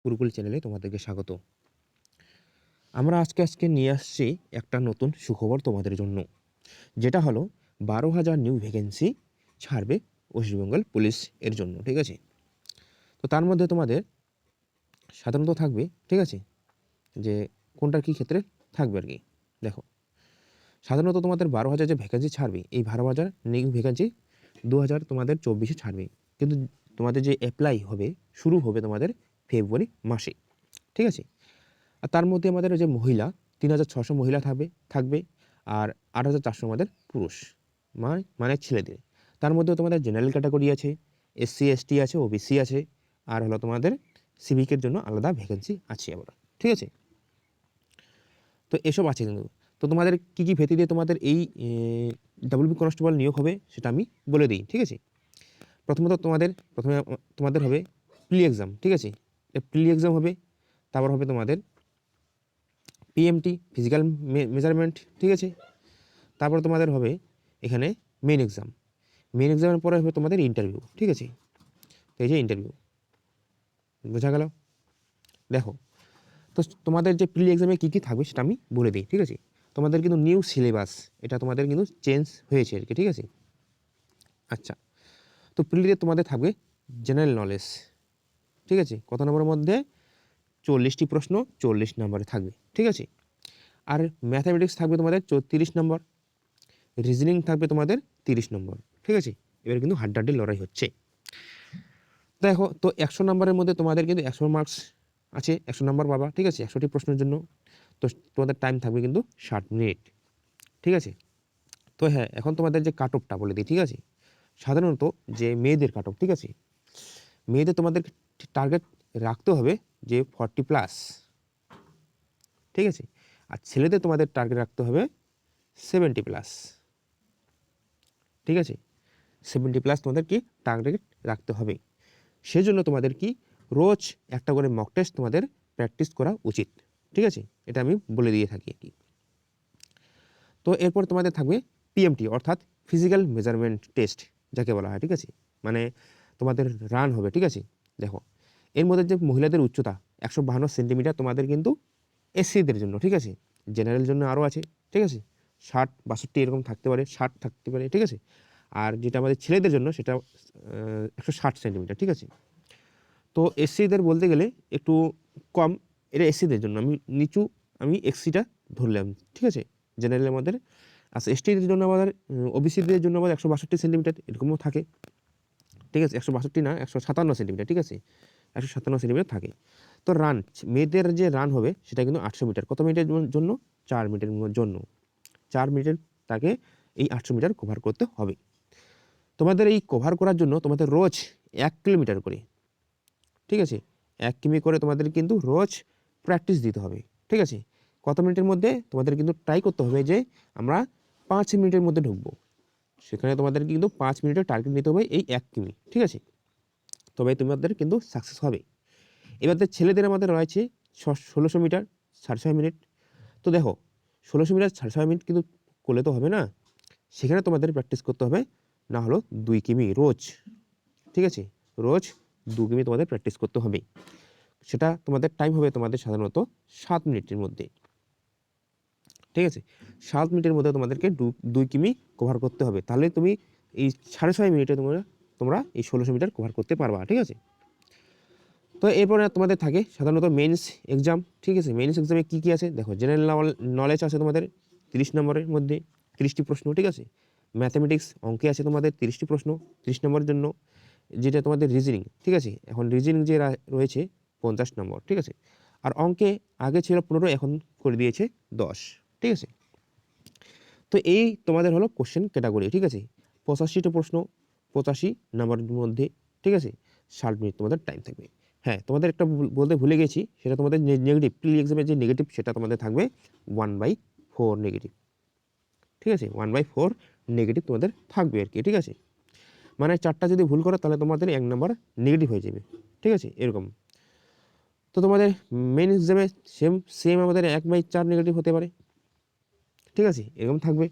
গুরুকুল চ্যানেলে তোমাদেরকে স্বাগত। আমরা আজকে নিয়ে আসছি একটা নতুন সুখবর তোমাদের জন্য, যেটা হলো 12,000 নিউ ভ্যাকেন্সি ছাড়বে ওয়েস্ট বেঙ্গল পুলিশ এর জন্য। ঠিক আছে, তো তার মধ্যে তোমাদের সাধারণত থাকবে, ঠিক আছে, যে কোনটার কী ক্ষেত্রে থাকবে আর কি। দেখো, সাধারণত তোমাদের 12,000 যে ভ্যাকেন্সি ছাড়বে, এই 12,000 নিউ ভ্যাকেন্সি 2000 তোমাদের 24-এ ছাড়বে, কিন্তু তোমাদের যে অ্যাপ্লাই হবে শুরু হবে তোমাদের ফেব্রুয়ারি মাসে। ঠিক আছে, আর তার মধ্যে আমাদের যে মহিলা 3,600 মহিলা থাকবে আর 8,400 আমাদের পুরুষ, মানে ছেলেদের। তার মধ্যেও তোমাদের জেনারেল ক্যাটাগরি আছে, SC ST আছে, OBC আছে, আর হলো তোমাদের সিভিকের জন্য আলাদা ভ্যাকেন্সি আছে আবার। ঠিক আছে, তো এসব আছে কিন্তু। তো তোমাদের কী কী ভিত্তিতে তোমাদের এই WB কনস্টেবল নিয়োগ হবে সেটা আমি বলে দিই। ঠিক আছে, প্রথমে তোমাদের হবে প্রি এক্সাম। ঠিক আছে, প্রি এক্সাম হবে, তারপর হবে তোমাদের PMT ফিজিক্যাল মেজারমেন্ট। ঠিক আছে, তারপর তোমাদের হবে এখানে মেন এক্সামের পরে হবে তোমাদের ইন্টারভিউ। ঠিক আছে, তো এই যে ইন্টারভিউ, বোঝা গেল। দেখো, তো তোমাদের যে প্রি এক্সামে কী কী থাকবে সেটা আমি বলে দিই। ঠিক আছে, তোমাদের কিন্তু নিউ সিলেবাস, এটা তোমাদের কিন্তু চেঞ্জ হয়েছে আর কি। ঠিক আছে, আচ্ছা, তো প্রিলিতে তোমাদের থাকবে জেনারেল নলেজ। ঠিক আছে, কত নম্বরের মধ্যে? 40টি প্রশ্ন, 40 নম্বরে থাকবে। ঠিক আছে, আর ম্যাথামেটিক্স থাকবে তোমাদের 34 নম্বর, রিজনিং থাকবে তোমাদের 30 নম্বর। ঠিক আছে, এবার কিন্তু হাড্ডাহাড্ডি লড়াই হচ্ছে। দেখো, তো 100 নম্বরের মধ্যে তোমাদের কিন্তু 100 মার্কস আছে, 100 নম্বর পাবা। ঠিক আছে, 100টি প্রশ্নের জন্য। তো তোমাদের টাইম থাকবে কিন্তু 60 মিনিট। ঠিক আছে, তো হ্যাঁ, এখন তোমাদের যে কাট অফটা বলে দিই। ঠিক আছে, সাধারণত যে মেয়েদের কাট অফ, ঠিক আছে, মেয়েদের তোমাদের টার্গেট রাখতে হবে যে 40+। ঠিক আছে, আর ছেলেদের তোমাদের টার্গেট রাখতে হবে 70+। ঠিক আছে, 70+ তোমাদের কি টার্গেট রাখতে হবে। সেজন্য তোমাদের কি রোজ একটা করে মক টেস্ট তোমাদের প্র্যাকটিস করা উচিত। ঠিক আছে, এটা আমি বলে দিয়ে থাকি আর কি। তো এরপর তোমাদের থাকবে PMT, অর্থাৎ ফিজিক্যাল মেজারমেন্ট টেস্ট যাকে বলা হয়। ঠিক আছে, মানে তোমাদের রান হবে। ঠিক আছে, দেখো, এর মধ্যে যে মহিলাদের উচ্চতা 152 সেন্টিমিটার তোমাদের কিন্তু SC-দের জন্য। ঠিক আছে, জেনারেল জন্য আরও আছে। ঠিক আছে, 60-62 এরকম থাকতে পারে, 60 থাকতে পারে। ঠিক আছে, আর যেটা আমাদের ছেলেদের জন্য সেটা 160 সেন্টিমিটার। ঠিক আছে, তো SC-দের বলতে গেলে একটু কম, এটা SC-দের জন্য আমি XC-টা ধরলাম। ঠিক আছে, জেনারেলের মধ্যে। আচ্ছা, ST-দের জন্য আমাদের OBC-দের জন্য আমাদের 162 সেন্টিমিটার এরকমও থাকে। ঠিক আছে, 162 না, 157 সেন্টিমিটার। ঠিক আছে, 157 সেন্টিমিটার থাকে। তো রান, মেয়েদের যে রান হবে সেটা কিন্তু 800 মিটার। কত মিনিটের জন্য? 4 মিনিটের জন্য। 4 মিনিটের তাকে এই 800 মিটার কভার করতে হবে। তোমাদের এই কভার করার জন্য তোমাদের রোজ 1 কিলোমিটার করে, ঠিক আছে, 1 কিমি করে তোমাদের কিন্তু রোজ প্র্যাকটিস দিতে হবে। ঠিক আছে, কত মিনিটের মধ্যে? তোমাদের কিন্তু ট্রাই করতে হবে যে আমরা 5 মিনিটের মধ্যে ঢুকবো। সেখানে তোমাদের কিন্তু 5 মিনিটের টার্গেট নিতে হবে এই 1 কিমি। ঠিক আছে, তবে তোমাদের কিন্তু সাকসেস হবে। এবার ছেলেদের আমাদের রয়েছে 1600 মিটার 6.5 মিনিট। তো দেখো, 1600 মিটার 6.5 মিনিট কিন্তু করলে তো হবে না, সেখানে তোমাদের প্র্যাকটিস করতে হবে না হলো 2 কিমি রোজ। ঠিক আছে, রোজ 2 কিমি তোমাদের প্র্যাকটিস করতে হবে। সেটা তোমাদের টাইম হবে তোমাদের সাধারণত 7 মিনিটের মধ্যে। ঠিক আছে, 7 মিনিটের মধ্যে তোমাদেরকে 2 কিমি কভার করতে হবে। তাহলে তুমি এই 6.5 মিনিটে তোমরা এই 1600 মিটার কভার করতে পারবা। ঠিক আছে, তো এরপরে তোমাদের থাকে সাধারণত মেন্স এক্সাম। ঠিক আছে, মেন্স এক্সামে কী কী আছে দেখো, জেনারেল নলেজ আছে তোমাদের 30 নম্বরের মধ্যে 30টি প্রশ্ন। ঠিক আছে, ম্যাথামেটিক্স অঙ্কে আছে তোমাদের 30টি প্রশ্ন 30 নম্বরের জন্য, যেটা তোমাদের রিজনিং। ঠিক আছে, এখন রিজনিং যে রয়েছে 50 নম্বর। ঠিক আছে, আর অঙ্কে আগে ছিল 15, এখন করে দিয়েছে 10। ঠিক আছে, তো এই তোমাদের হলো কোশ্চেন ক্যাটাগরি। ঠিক আছে, 85টা প্রশ্ন 85 নম্বরের মধ্যে। ঠিক আছে, 60 মিনিট তোমাদের টাইম থাকবে। হ্যাঁ, তোমাদের একটা বলতে ভুলে গেছি, সেটা তোমাদের নেগেটিভ প্রি এক্সামের যে নেগেটিভ সেটা তোমাদের থাকবে 1/4 নেগেটিভ। ঠিক আছে, 1/4 নেগেটিভ তোমাদের থাকবে আর কি। ঠিক আছে, মানে 4টা যদি ভুল করো তাহলে তোমাদের 1 নম্বর নেগেটিভ হয়ে যাবে। ঠিক আছে, এরকম। তো তোমাদের মেন এক্সামে সেম আমাদের 1/4 নেগেটিভ হতে পারে। ঠিক আছে, এরকম থাকবে।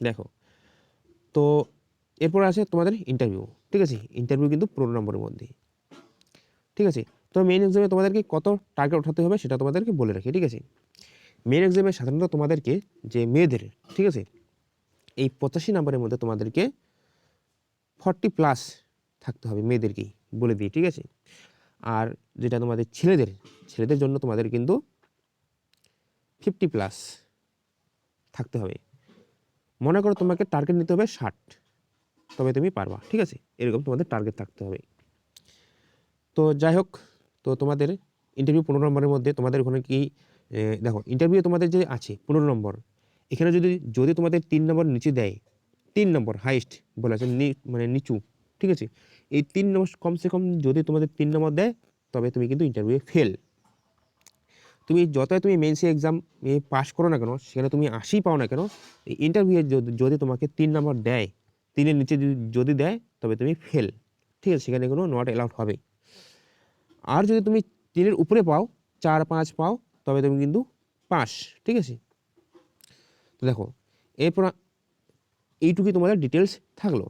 দেখো, তো এরপর আছে তোমাদের ইন্টারভিউ। ঠিক আছে, ইন্টারভিউ কিন্তু 15 নম্বরের মধ্যে। ঠিক আছে, তো মেইন এক্সামে তোমাদেরকে কত টার্গেট উঠাতে হবে সেটা তোমাদেরকে বলে রাখি, ঠিক আছে। মেইন এক্সামে সাধারণত তোমাদেরকে যে মেয়েদের, ঠিক আছে, এই 85 নাম্বারের মধ্যে তোমাদেরকে 40+ থাকতে হবে, মেয়েদেরকেই বলে দিই, ঠিক আছে। আর যেটা তোমাদের ছেলেদের জন্য তোমাদের কিন্তু 50+ থাকতে হবে। মনে করো তোমাকে টার্গেট নিতে হবে 60, তবে তুমি পারবা, ঠিক আছে, এরকম তোমাদের টার্গেট থাকতে হবে। তো যাই হোক, তো তোমাদের ইন্টারভিউ 15 নম্বরের মধ্যে তোমাদের ওখানে কি দেখো, ইন্টারভিউ তোমাদের যে আছে 15 নম্বর, এখানে যদি তোমাদের 3 নম্বর নিচে দেয়, 3 নম্বর হাইস্ট বলা আছে, মানে নিচু, ঠিক আছে, এই 3 নম্বর কমসে কম যদি তোমাদের 3 নম্বর দেয় তবে তুমি কিন্তু ইন্টারভিউয়ে ফেল। তুমি যতই তুমি মেন্সে এক্সাম পাস করো না কেন, সেখানে তুমি 80 পাও না কেন, এই ইন্টারভিউয়ে যদি তোমাকে 3 নম্বর দেয়, 3-এর নিচে যদি দেয় তবে তুমি ফেল, ঠিক আছে, সেখানে কোনো নট অ্যালাউড হবে। আর যদি তুমি 3-এর উপরে পাও, 4-5 পাও, তবে তুমি কিন্তু পাস, ঠিক আছে। তো দেখো, এরপর এইটুকুই তোমাদের ডিটেলস থাকলো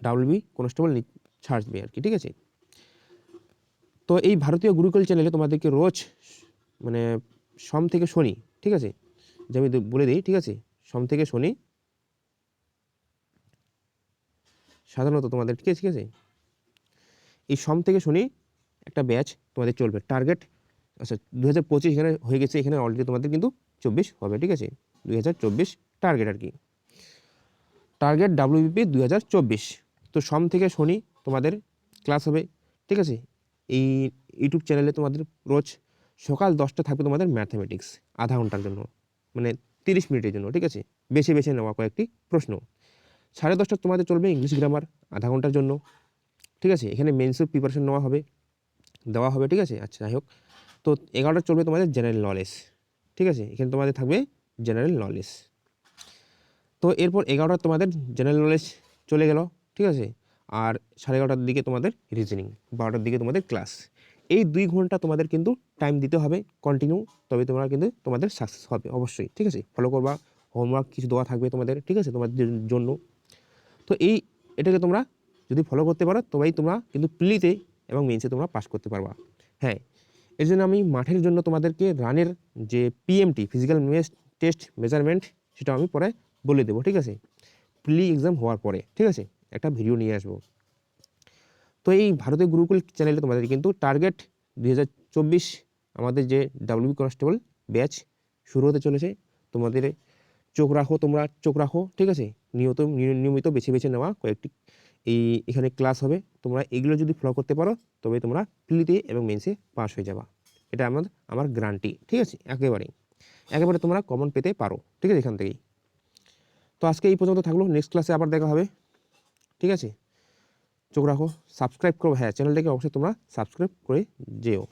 ডাব্লিউবি কনস্টেবল ছাড়বে আর কি, ঠিক আছে। তো এই ভারতীয় গুরুকুল চ্যানেলে তোমাদেরকে রোজ মানে সোম থেকে শনি, ঠিক আছে, যে আমি বলে দিই, ঠিক আছে, সোম থেকে শনি সাধারণত তোমাদের, ঠিক আছে, এই সোম থেকে শনি একটা ব্যাচ তোমাদের চলবে। টার্গেট আচ্ছা 2025 এখানে হয়ে গেছে, এখানে অলরেডি তোমাদের কিন্তু 24 হবে, ঠিক আছে, 2024 টার্গেট আর কি, টার্গেট ডাব্লিউবিপি 2024। তো সোম থেকে শনি তোমাদের ক্লাস হবে, ঠিক আছে। এই ইউটিউব চ্যানেলে তোমাদের রোজ সকাল 10টা থাকবে তোমাদের ম্যাথমেটিক্স, আধা ঘন্টার জন্য, মানে 30 মিনিটের জন্য, ঠিক আছে, বেছে বেছে নেওয়া কয়েকটি প্রশ্ন। 10:30 তোমাদের চলবে ইংলিশ গ্রামার আধা ঘন্টার জন্য, ঠিক আছে, এখানে মেন্সের প্রিপারেশন দেওয়া হবে, ঠিক আছে। আচ্ছা যাই হোক, তো 11টা চলবে তোমাদের জেনারেল নলেজ, ঠিক আছে, এখানে তোমাদের থাকবে জেনারেল নলেজ। তো এরপর 11টা তোমাদের জেনারেল নলেজ চলে গেল, ঠিক আছে, আর 11:30টার দিকে তোমাদের রিজনিং, 12টার দিকে তোমাদের ক্লাস। এই 2 ঘন্টা তোমাদের কিন্তু টাইম দিতে হবে কন্টিনিউ, তবে তোমরা কিন্তু তোমাদের সাকসেস হবে অবশ্যই, ঠিক আছে। ফলো করবা, হোমওয়ার্ক কিছু দেওয়া থাকবে তোমাদের, ঠিক আছে, তোমাদের জন্য। তো এটাকে তোমরা যদি ফলো করতে পারো তবেই তোমরা কিন্তু প্রিলিতে এবং মেন্সে তোমরা পাস করতে পারবা। হ্যাঁ, এর জন্য আমি মাঠের জন্য তোমাদেরকে রানের যে পিএমটি ফিজিক্যাল টেস্ট মেজারমেন্ট, সেটা আমি পরে বলে দেবো, ঠিক আছে, প্রি এক্সাম হওয়ার পরে, ঠিক আছে, একটা ভিডিও নিয়ে আসবো। তো এই ভারতীয় গুরুকুল চ্যানেলে তোমাদের কিন্তু টার্গেট 2024 আমাদের যে ডাব্লিউবি কনস্টেবল ব্যাচ শুরু হতে চলেছে। তোমাদের তোমরা চোখ রাখো, ঠিক আছে, নিয়মিত বেছে বেছে নেওয়া কয়েকটি এখানে ক্লাস হবে, তোমরা এগুলো যদি ফলো করতে পারো তবে তোমরা প্রিলিতে এবং মেন্সে পাস হয়ে যাবা, এটা আমার গ্যারান্টি, ঠিক আছে, একেবারে তোমরা কমন পেতে পারো, ঠিক আছে, এখান থেকেই। তো আজকে এই পর্যন্ত থাকলো, নেক্সট ক্লাসে আবার দেখা হবে, ঠিক আছে। চোখ রাখো, সাবস্ক্রাইব করো, হ্যাঁ, চ্যানেলটাকে অবশ্যই তোমরা সাবস্ক্রাইব করে যেও।